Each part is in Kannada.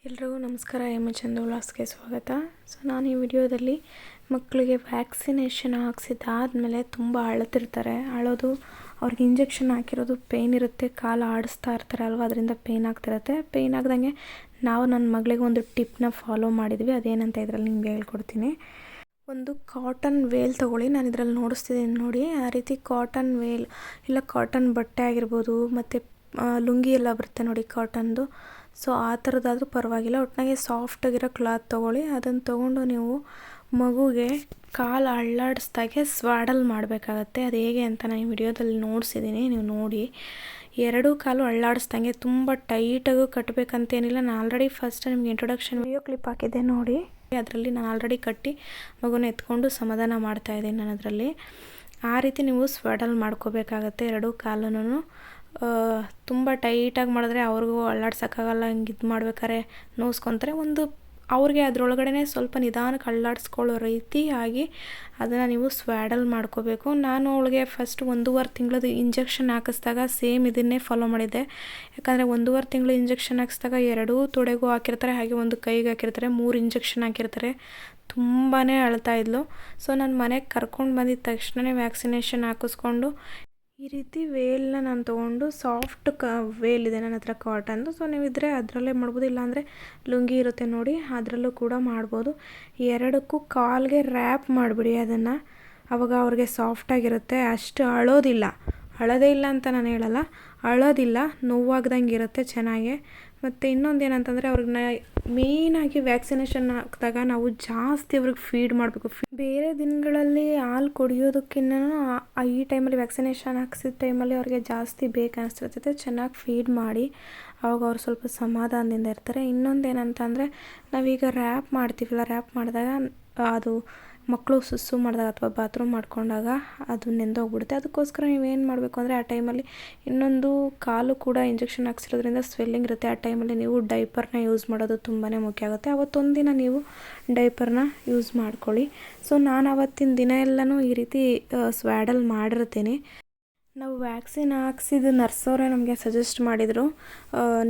ಎಲ್ರಿಗೂ ನಮಸ್ಕಾರ. ಚಂದು ವ್ಲಾಗ್ಸ್ಗೆ ಸ್ವಾಗತ. ನಾನು ಈ ವಿಡಿಯೋದಲ್ಲಿ ಮಕ್ಕಳಿಗೆ ವ್ಯಾಕ್ಸಿನೇಷನ್ ಹಾಕ್ಸಿದ್ದಾದಮೇಲೆ ತುಂಬ ಅಳ್ತಿರ್ತಾರೆ. ಅಳೋದು ಅವ್ರಿಗೆ ಇಂಜೆಕ್ಷನ್ ಹಾಕಿರೋದು ಪೇಯ್ನ್ ಇರುತ್ತೆ, ಕಾಲು ಆಡಿಸ್ತಾ ಇರ್ತಾರೆ ಅಲ್ವಾ, ಅದರಿಂದ ಪೇಯ್ನ್ ಆಗ್ತಿರುತ್ತೆ. ಪೇಯ್ನ್ ಆಗ್ದಂಗೆ ನಾವು ನನ್ನ ಮಗಳಿಗೆ ಒಂದು ಟಿಪ್ನ ಫಾಲೋ ಮಾಡಿದ್ವಿ. ಅದೇನಂತ ಇದರಲ್ಲಿ ನಿಮ್ಗೆ ಹೇಳ್ಕೊಡ್ತೀನಿ. ಒಂದು ಕಾಟನ್ ವೇಲ್ ತೊಗೊಳ್ಳಿ. ನಾನು ಇದರಲ್ಲಿ ನೋಡಿಸ್ತಿದ್ದೀನಿ ನೋಡಿ. ಆ ರೀತಿ ಕಾಟನ್ ವೇಲ್ ಇಲ್ಲ ಕಾಟನ್ ಬಟ್ಟೆ ಆಗಿರ್ಬೋದು, ಮತ್ತು ಲುಂಗಿ ಎಲ್ಲ ಬರುತ್ತೆ ನೋಡಿ ಕಾಟನ್ದು. ಸೊ ಆ ಥರದ್ದಾದರೂ ಪರವಾಗಿಲ್ಲ, ಒಟ್ಟಿನಾಗೆ ಸಾಫ್ಟಾಗಿರೋ ಕ್ಲಾತ್ ತೊಗೊಳ್ಳಿ. ಅದನ್ನು ತೊಗೊಂಡು ನೀವು ಮಗುಗೆ ಕಾಲು ಅಳ್ಳಾಡಿಸ್ದಾಗೆ ಸ್ವಾಡಲ್ ಮಾಡಬೇಕಾಗತ್ತೆ. ಅದು ಹೇಗೆ ಅಂತ ನಾನು ಈ ವಿಡಿಯೋದಲ್ಲಿ ನೋಡಿಸಿದ್ದೀನಿ, ನೀವು ನೋಡಿ. ಎರಡೂ ಕಾಲು ಅಳ್ಳಾಡಿಸ್ದಂಗೆ ತುಂಬ ಟೈಟಾಗೂ ಕಟ್ಟಬೇಕಂತೇನಿಲ್ಲ. ನಾನು ಆಲ್ರೆಡಿ ಫಸ್ಟ್ ನಿಮ್ಗೆ ಇಂಟ್ರೊಡಕ್ಷನ್ ವಿಡಿಯೋ ಕ್ಲಿಪ್ ಹಾಕಿದ್ದೆ ನೋಡಿ. ಅದರಲ್ಲಿ ನಾನು ಆಲ್ರೆಡಿ ಕಟ್ಟಿ ಮಗುನ ಎತ್ಕೊಂಡು ಸಮಾಧಾನ ಮಾಡ್ತಾಯಿದ್ದೀನಿ ನಾನು ಅದರಲ್ಲಿ. ಆ ರೀತಿ ನೀವು ಸ್ವಾಡಲ್ ಮಾಡ್ಕೋಬೇಕಾಗತ್ತೆ ಎರಡೂ ಕಾಲೂ. ತುಂಬ ಟೈಟಾಗಿ ಮಾಡಿದ್ರೆ ಅವ್ರಿಗೂ ಅಳ್ಳಾಡ್ಸೋಕ್ಕಾಗಲ್ಲ. ಹಿಂಗೆ ಇದು ಮಾಡ್ಬೇಕಾದ್ರೆ ನೋಸ್ಕೊತಾರೆ. ಅವ್ರಿಗೆ ಅದರೊಳಗಡೆ ಸ್ವಲ್ಪ ನಿಧಾನಕ್ಕೆ ಅಳ್ಳಾಡಿಸ್ಕೊಳ್ಳೋ ರೀತಿಯಾಗಿ ಅದನ್ನು ನೀವು ಸ್ವಾಡಲ್ ಮಾಡ್ಕೋಬೇಕು. ನಾನು ಅವಳಿಗೆ ಫಸ್ಟ್ 1.5 ತಿಂಗಳದ್ದು ಇಂಜೆಕ್ಷನ್ ಹಾಕಿಸ್ದಾಗ ಸೇಮ್ ಇದನ್ನೇ ಫಾಲೋ ಮಾಡಿದ್ದೆ. ಯಾಕಂದರೆ 1.5 ತಿಂಗಳು ಇಂಜೆಕ್ಷನ್ ಹಾಕಿಸ್ದಾಗ 2 ತೊಡೆಗೂ ಹಾಕಿರ್ತಾರೆ, ಹಾಗೆ ಒಂದು ಕೈಗೆ ಹಾಕಿರ್ತಾರೆ, 3 ಇಂಜೆಕ್ಷನ್ ಹಾಕಿರ್ತಾರೆ. ತುಂಬಾ ಅಳ್ತಾಯಿದ್ಲು. ಸೊ ನಾನು ಮನೆಗೆ ಕರ್ಕೊಂಡು ಬಂದಿದ್ದ ತಕ್ಷಣವೇ ವ್ಯಾಕ್ಸಿನೇಷನ್ ಹಾಕಿಸ್ಕೊಂಡು ಈ ರೀತಿ ವೇಲ್ನ ನಾನು ತೊಗೊಂಡು ಸಾಫ್ಟ್ ವೇಲ್ ಇದೆ ನನ್ನ ಹತ್ರ ಕಾಟನ್ದು. ಸೊ ನೀವಿದ್ರೆ ಅದರಲ್ಲೇ ಮಾಡ್ಬೋದು, ಇಲ್ಲಾಂದರೆ ಲುಂಗಿ ಇರುತ್ತೆ ನೋಡಿ ಅದರಲ್ಲೂ ಕೂಡ ಮಾಡ್ಬೋದು. ಎರಡಕ್ಕೂ ಕಾಲಿಗೆ ರ್ಯಾಪ್ ಮಾಡಿಬಿಡಿ ಅದನ್ನು. ಆವಾಗ ಅವ್ರಿಗೆ ಸಾಫ್ಟಾಗಿರುತ್ತೆ. ಅಷ್ಟು ಅಳೋದೇ ಇಲ್ಲ ಅಂತ ನಾನು ಹೇಳಲ್ಲ, ಅಳೋದಿಲ್ಲ, ನೋವಾಗ್ದಂಗೆ ಇರುತ್ತೆ ಚೆನ್ನಾಗೆ. ಮತ್ತು ಇನ್ನೊಂದು ಏನಂತಂದರೆ ಅವ್ರನ್ನ ಮೇಯ್ನಾಗಿ ವ್ಯಾಕ್ಸಿನೇಷನ್ ಹಾಕಿದಾಗ ನಾವು ಜಾಸ್ತಿ ಅವ್ರಿಗೆ ಫೀಡ್ ಮಾಡಬೇಕು. ಬೇರೆ ದಿನಗಳಲ್ಲಿ ಹಾಲು ಕುಡಿಯೋದಕ್ಕಿಂತ ಈ ಟೈಮಲ್ಲಿ ವ್ಯಾಕ್ಸಿನೇಷನ್ ಹಾಕ್ಸಿದ ಟೈಮಲ್ಲಿ ಅವ್ರಿಗೆ ಜಾಸ್ತಿ ಬೇಕನ್ನಿಸ್ತಿರ್ತೈತೆ. ಚೆನ್ನಾಗಿ ಫೀಡ್ ಮಾಡಿ, ಆವಾಗ ಅವ್ರು ಸ್ವಲ್ಪ ಸಮಾಧಾನದಿಂದ ಇರ್ತಾರೆ. ಇನ್ನೊಂದು ಏನಂತಂದರೆ ನಾವೀಗ ರ್ಯಾಪ್ ಮಾಡ್ತೀವಲ್ಲ, ರ್ಯಾಪ್ ಮಾಡಿದಾಗ ಅದು ಮಕ್ಕಳು ಸುಸ್ಸು ಮಾಡಿದಾಗ ಅಥವಾ ಬಾತ್ರೂಮ್ ಮಾಡ್ಕೊಂಡಾಗ ಅದು ನೆಂದೋಗ್ಬಿಡುತ್ತೆ. ಅದಕ್ಕೋಸ್ಕರ ನೀವೇನು ಮಾಡಬೇಕು ಅಂದರೆ ಆ ಟೈಮಲ್ಲಿ ಇನ್ನೊಂದು ಕಾಲು ಕೂಡ ಇಂಜೆಕ್ಷನ್ ಹಾಕ್ಸಿರೋದ್ರಿಂದ ಸ್ವೆಲ್ಲಿಂಗ್ ಇರುತ್ತೆ. ಆ ಟೈಮಲ್ಲಿ ನೀವು ಡೈಪರ್ನ ಯೂಸ್ ಮಾಡೋದು ತುಂಬಾ ಮುಖ್ಯ ಆಗುತ್ತೆ. ಅವತ್ತೊಂದು ದಿನ ನೀವು ಡೈಪರ್ನ ಯೂಸ್ ಮಾಡ್ಕೊಳ್ಳಿ. ಸೊ ನಾನು ಅವತ್ತಿನ ದಿನ ಎಲ್ಲನೂ ಈ ರೀತಿ ಸ್ವಾಡಲ್ ಮಾಡಿರ್ತೀನಿ. ನಾವು ವ್ಯಾಕ್ಸಿನ್ ಹಾಕ್ಸಿದ ನರ್ಸವರೇ ನಮಗೆ ಸಜೆಸ್ಟ್ ಮಾಡಿದರು,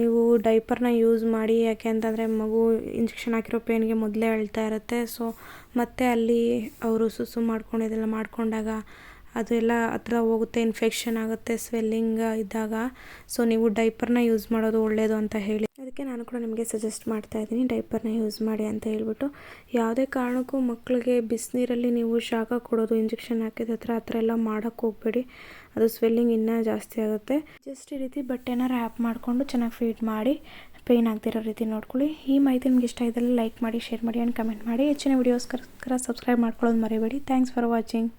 ನೀವು ಡೈಪರ್ನ ಯೂಸ್ ಮಾಡಿ. ಯಾಕೆ ಅಂತಂದರೆ ಮಗು ಇಂಜೆಕ್ಷನ್ ಹಾಕಿರೋ ಪೇನ್ಗೆ ಮೊದಲೇ ಅಳ್ತಾ ಇರುತ್ತೆ. ಸೊ ಮತ್ತೆ ಅಲ್ಲಿ ಅವರು ಸುಸು ಮಾಡ್ಕೊಂಡಿದ್ದೆಲ್ಲ ಮಾಡ್ಕೊಂಡಾಗ ಅದೆಲ್ಲ ಹತ್ರ ಹೋಗುತ್ತೆ, ಇನ್ಫೆಕ್ಷನ್ ಆಗುತ್ತೆ ಸ್ವೆಲ್ಲಿಂಗ್ ಇದ್ದಾಗ. ಸೊ ನೀವು ಡೈಪರ್ನ ಯೂಸ್ ಮಾಡೋದು ಒಳ್ಳೆಯದು ಅಂತ ಹೇಳಿ, ಅದಕ್ಕೆ ನಾನು ಕೂಡ ನಿಮಗೆ ಸಜೆಸ್ಟ್ ಮಾಡ್ತಾಯಿದ್ದೀನಿ ಡೈಪರ್ನ ಯೂಸ್ ಮಾಡಿ ಅಂತ ಹೇಳ್ಬಿಟ್ಟು. ಯಾವುದೇ ಕಾರಣಕ್ಕೂ ಮಕ್ಕಳಿಗೆ ಬಿಸಿನೀರಲ್ಲಿ ನೀವು ಶಾಖ ಕೊಡೋದು ಇಂಜೆಕ್ಷನ್ ಹಾಕಿದ ಹತ್ರ ಆ ಥರ ಎಲ್ಲ ಮಾಡೋಕ್ಕೆ ಹೋಗಬೇಡಿ. ಅದು ಸ್ವೆಲ್ಲಿಂಗ್ ಇನ್ನೂ ಜಾಸ್ತಿ ಆಗುತ್ತೆ. ಜಸ್ಟ್ ಈ ರೀತಿ ಬಟ್ಟೆನ ರ್ಯಾಪ್ ಮಾಡಿಕೊಂಡು ಚೆನ್ನಾಗಿ ಫೀಡ್ ಮಾಡಿ, ಪೇಯ್ನ್ ಆಗ್ತಿರೋ ರೀತಿ ನೋಡ್ಕೊಳ್ಳಿ. ಈ ಮಾಹಿತಿ ನಿಮ್ಗೆ ಇಷ್ಟ ಇದ್ದಲ್ಲಿ ಲೈಕ್ ಮಾಡಿ, ಶೇರ್ ಮಾಡಿ ಆ್ಯಂಡ್ ಕಮೆಂಟ್ ಮಾಡಿ. ಹೆಚ್ಚಿನ ವೀಡಿಯೋಸ್ಗೋಸ್ಕರ ಸಬ್ಸ್ಕ್ರೈಬ್ ಮಾಡ್ಕೊಳ್ಳೋದು ಮರಿಬೇಡಿ. Thanks for watching.